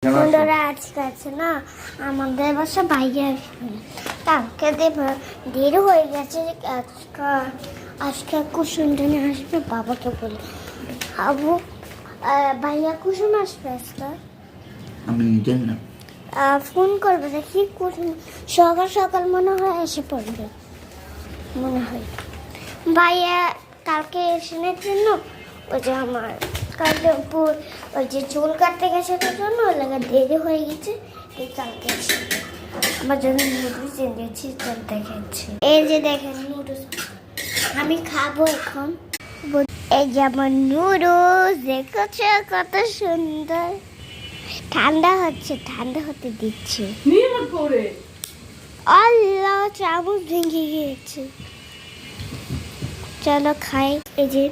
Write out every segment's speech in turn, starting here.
বন্ধুরা আজকে আছে না আমাদের বাসা ভাইয়া আসবে কালকে দেরি হয়ে গেছে আজকে কুসুমটানে আসবে বাবাকে বলে আবু ভাইয়া কুসুম আসবে আজকে আমি নিজের না ফোন করবে দেখি কুসুম সকাল সকাল মনে হয় এসে পড়বে মনে হয় ভাইয়া কালকে এসে জন্য ওই যে আমার কালকে ওই যে চুল কাটতে গেছে তার জন্য ওই লাগা দেরি হয়ে গেছে এই কালকে এসে আমার জন্য নুডলস এনেছি চল দেখাচ্ছি এই যে দেখেন নুডলস আমি খাবো এখন এই যে আমার নুডলস দেখছো কত সুন্দর ঠান্ডা হচ্ছে ঠান্ডা হতে দিচ্ছে আল্লাহ চামচ ভেঙে গিয়েছে চলো খাই এই যে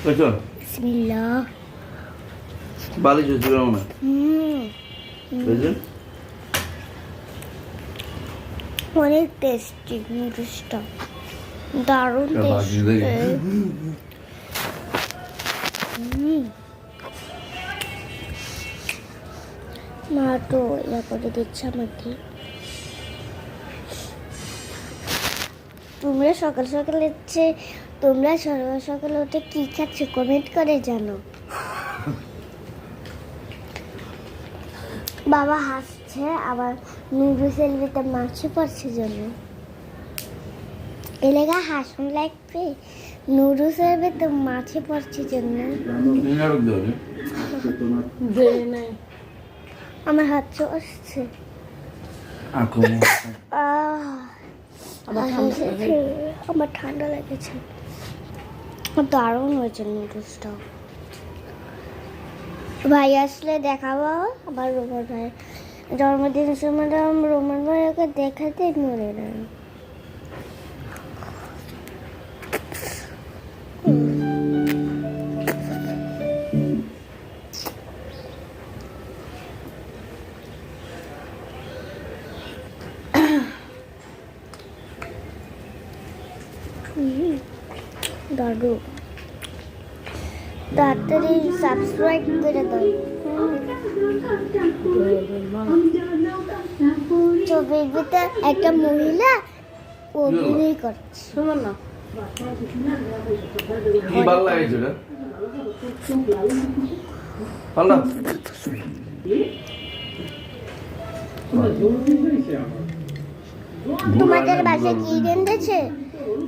বিসমিল্লাহ বালিশ হচ্ছিল না অনেক টেস্টি নুডলসটা দারুণ টেস্টি মা তো ইয়া করে দিচ্ছে আমাকে তোমরা সকাল সকাল হচ্ছে তোমরা সকাল সকাল উঠে কি খাচ্ছ কমেন্ট করে জানো বাবা হাসছে আবার নুডলসের ভিতরে মাছি পড়ছে জন্য এলাকা হাসুন লাগবে নুডলসের ভিতরে মাছি পড়ছে জন্য আমার হাত আসছে আমার ঠান্ডা লেগেছে দারুণ হয়েছে নুডলসটা ভাই আসলে দেখাবো আবার রোমান ভাই জন্মদিনের সময় রোমান ভাই ওকে দেখাতে মরে না দাদু তাড়াতাড়ি সাবস্ক্রাইব করে দাও ছবির ভিতরে একটা মহিলা অভিনয় করছে কি ভালো লাগছে রে ভালো তোমাদের বাসায় কি রেঁধেছে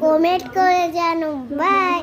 কমেন্ট করে জানো বাই